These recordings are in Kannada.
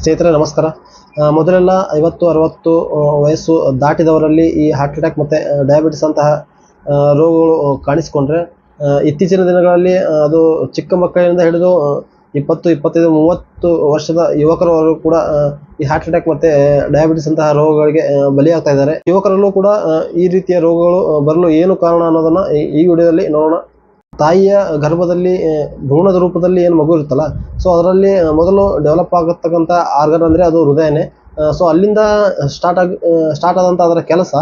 ಸ್ನೇಹಿತರೆ ನಮಸ್ಕಾರ. ಮೊದಲೆಲ್ಲ 50-60 ವಯಸ್ಸು ದಾಟಿದವರಲ್ಲಿ ಈ ಹಾರ್ಟ್ ಅಟ್ಯಾಕ್ ಮತ್ತು ಡಯಾಬಿಟಿಸ್ ಅಂತಹ ರೋಗಗಳು ಕಾಣಿಸಿಕೊಂಡ್ರೆ, ಇತ್ತೀಚಿನ ದಿನಗಳಲ್ಲಿ ಅದು ಚಿಕ್ಕ ಮಕ್ಕಳಿಂದ ಹಿಡಿದು 20, 25, 30 ವರ್ಷದ ಯುವಕರವರೆಗೂ ಕೂಡ ಈ ಹಾರ್ಟ್ ಅಟ್ಯಾಕ್ ಮತ್ತು ಡಯಾಬಿಟಿಸ್ ಅಂತಹ ರೋಗಗಳಿಗೆ ಬಲಿಯಾಗ್ತಾ ಇದ್ದಾರೆ. ಯುವಕರಲ್ಲೂ ಕೂಡ ಈ ರೀತಿಯ ರೋಗಗಳು ಬರಲು ಏನು ಕಾರಣ ಅನ್ನೋದನ್ನು ಈ ವಿಡಿಯೋದಲ್ಲಿ ನೋಡೋಣ. ತಾಯಿಯ ಗರ್ಭದಲ್ಲಿ ಭ್ರೂಣದ ರೂಪದಲ್ಲಿ ಏನು ಮಗು ಇರುತ್ತಲ್ಲ, ಸೊ ಅದರಲ್ಲಿ ಮೊದಲು ಡೆವಲಪ್ ಆಗತಕ್ಕಂಥ ಆರ್ಗನ್ ಅಂದರೆ ಅದು ಹೃದಯನೇ. ಸೊ ಅಲ್ಲಿಂದ ಸ್ಟಾರ್ಟ್ ಆದಂಥ ಅದರ ಕೆಲಸ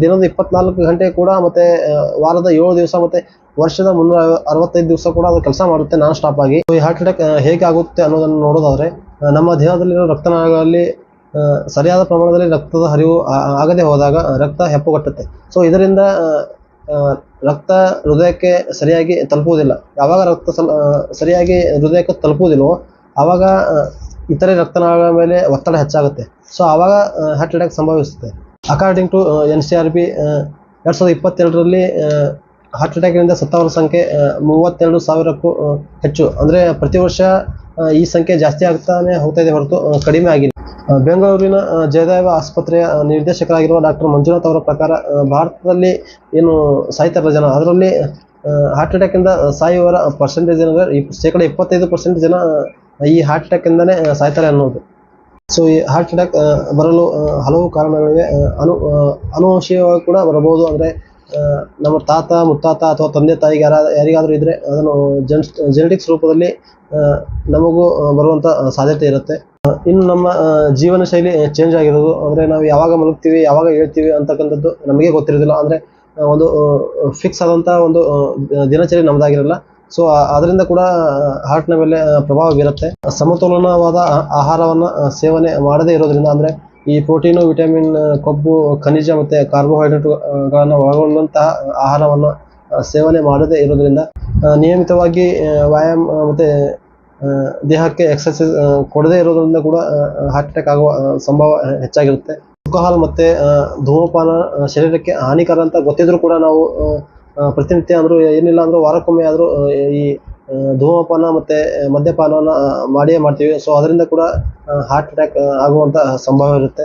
ದಿನದ 24 ಗಂಟೆ ಕೂಡ, ಮತ್ತು ವಾರದ 7 ದಿವಸ, ಮತ್ತು ವರ್ಷದ 365 ದಿವಸ ಕೂಡ ಅದು ಕೆಲಸ ಮಾಡುತ್ತೆ ನಾನ್ ಸ್ಟಾಪ್ ಆಗಿ. ಈ ಹಾರ್ಟ್ ಅಟ್ಯಾಕ್ ಹೇಗೆ ಆಗುತ್ತೆ ಅನ್ನೋದನ್ನು ನೋಡೋದಾದರೆ, ನಮ್ಮ ದೇಹದಲ್ಲಿರೋ ರಕ್ತನಾಳಗಳಲ್ಲಿ ಸರಿಯಾದ ಪ್ರಮಾಣದಲ್ಲಿ ರಕ್ತದ ಹರಿವು ಆಗದೆ ಹೋದಾಗ ರಕ್ತ ಹೆಪ್ಪುಗಟ್ಟುತ್ತೆ. ಸೊ ಇದರಿಂದ ರಕ್ತ ಹೃದಯಕ್ಕೆ ಸರಿಯಾಗಿ ತಲುಪುವುದಿಲ್ಲ. ಯಾವಾಗ ರಕ್ತ ಸರಿಯಾಗಿ ಹೃದಯಕ್ಕೆ ತಲುಪುವುದಿಲ್ಲವೋ ಆವಾಗ ಇತರೆ ರಕ್ತನಾಳಗಳ ಮೇಲೆ ಒತ್ತಡ ಹೆಚ್ಚಾಗುತ್ತೆ. ಸೊ ಆವಾಗ ಹಾರ್ಟ್ ಅಟ್ಯಾಕ್ ಸಂಭವಿಸುತ್ತೆ. ಅಕಾರ್ಡಿಂಗ್ ಟು NCRB 2022ರಲ್ಲಿ ಹಾರ್ಟ್ ಅಟ್ಯಾಕ್ನಿಂದ ಸತ್ತವರ ಸಂಖ್ಯೆ 32,000ಕ್ಕೂ ಹೆಚ್ಚು. ಅಂದರೆ ಪ್ರತಿ ವರ್ಷ ಈ ಸಂಖ್ಯೆ ಜಾಸ್ತಿ ಆಗ್ತಾನೆ ಹೋಗ್ತಾ ಇದೆ ಹೊರತು ಕಡಿಮೆ ಆಗಿಲ್ಲ. ಬೆಂಗಳೂರಿನ ಜಯದೇವ ಆಸ್ಪತ್ರೆಯ ನಿರ್ದೇಶಕರಾಗಿರುವ ಡಾಕ್ಟರ್ ಮಂಜುನಾಥ್ ಅವರ ಪ್ರಕಾರ, ಭಾರತದಲ್ಲಿ ಏನು ಸಾಯ್ತಾರ ಜನ, ಅದರಲ್ಲಿ ಹಾರ್ಟ್ ಅಟ್ಯಾಕಿಂದ ಸಾಯುವವರ ಪರ್ಸೆಂಟೇಜ್ ಏನಂದರೆ 25% ಜನ ಈ ಹಾರ್ಟ್ ಅಟ್ಯಾಕಿಂದನೇ ಸಾಯ್ತಾರೆ ಅನ್ನೋದು. ಸೊ ಈ ಹಾರ್ಟ್ ಅಟ್ಯಾಕ್ ಬರಲು ಹಲವು ಕಾರಣಗಳಿವೆ. ಅನುವಂಶೀಯವಾಗಿ ಕೂಡ ಬರಬಹುದು. ಅಂದರೆ ನಮ್ಮ ತಾತ, ಮುತ್ತಾತ ಅಥವಾ ತಂದೆ ತಾಯಿಗೆ ಯಾರಿಗಾದರೂ ಇದ್ದರೆ ಅದನ್ನು ಜೆನೆಟಿಕ್ಸ್ ರೂಪದಲ್ಲಿ ನಮಗೂ ಬರುವಂಥ ಸಾಧ್ಯತೆ ಇರುತ್ತೆ. ಇನ್ನು ನಮ್ಮ ಜೀವನ ಶೈಲಿ ಚೇಂಜ್ ಆಗಿರೋದು, ಅಂದರೆ ನಾವು ಯಾವಾಗ ಮಲಗ್ತೀವಿ, ಯಾವಾಗ ಹೇಳ್ತೀವಿ ಅಂತಕ್ಕಂಥದ್ದು ನಮಗೆ ಗೊತ್ತಿರೋದಿಲ್ಲ. ಅಂದರೆ ಒಂದು ಫಿಕ್ಸ್ ಆದಂಥ ಒಂದು ದಿನಚರಿ ನಮ್ಮದಾಗಿರಲ್ಲ. ಸೊ ಅದರಿಂದ ಕೂಡ ಹಾರ್ಟ್ನ ಮೇಲೆ ಪ್ರಭಾವ ಬೀರುತ್ತೆ. ಸಮತೋಲನವಾದ ಆಹಾರವನ್ನು ಸೇವನೆ ಮಾಡದೇ ಇರೋದ್ರಿಂದ, ಅಂದರೆ ಈ ಪ್ರೋಟೀನು, ವಿಟಮಿನ್, ಕೊಬ್ಬು, ಖನಿಜ ಮತ್ತು ಕಾರ್ಬೋಹೈಡ್ರೇಟ್ಗಳನ್ನು ಒಳಗೊಳ್ಳುವಂತಹ ಆಹಾರವನ್ನು ಸೇವನೆ ಮಾಡದೇ ಇರೋದ್ರಿಂದ, ನಿಯಮಿತವಾಗಿ ವ್ಯಾಯಾಮ ಮತ್ತು ದೇಹಕ್ಕೆ ಎಕ್ಸರ್ಸೈಸ್ ಕೊಡದೇ ಇರೋದ್ರಿಂದ ಕೂಡ ಹಾರ್ಟ್ ಅಟ್ಯಾಕ್ ಆಗುವ ಸಂಭವ ಹೆಚ್ಚಾಗಿರುತ್ತೆ. ಆಲ್ಕೋಹಾಲ್ ಮತ್ತು ಧೂಮಪಾನ ಶರೀರಕ್ಕೆ ಹಾನಿಕರ ಅಂತ ಗೊತ್ತಿದ್ರೂ ಕೂಡ ನಾವು ಪ್ರತಿನಿತ್ಯ ಅಂದರೂ ಏನಿಲ್ಲ ಅಂದರೂ ವಾರಕ್ಕೊಮ್ಮೆ ಆದರೂ ಈ ಧೂಮಪಾನ ಮತ್ತು ಮದ್ಯಪಾನವನ್ನು ಮಾಡಿಯೇ ಮಾಡ್ತೀವಿ. ಸೊ ಅದರಿಂದ ಕೂಡ ಹಾರ್ಟ್ ಅಟ್ಯಾಕ್ ಆಗುವಂಥ ಸಂಭವ ಇರುತ್ತೆ.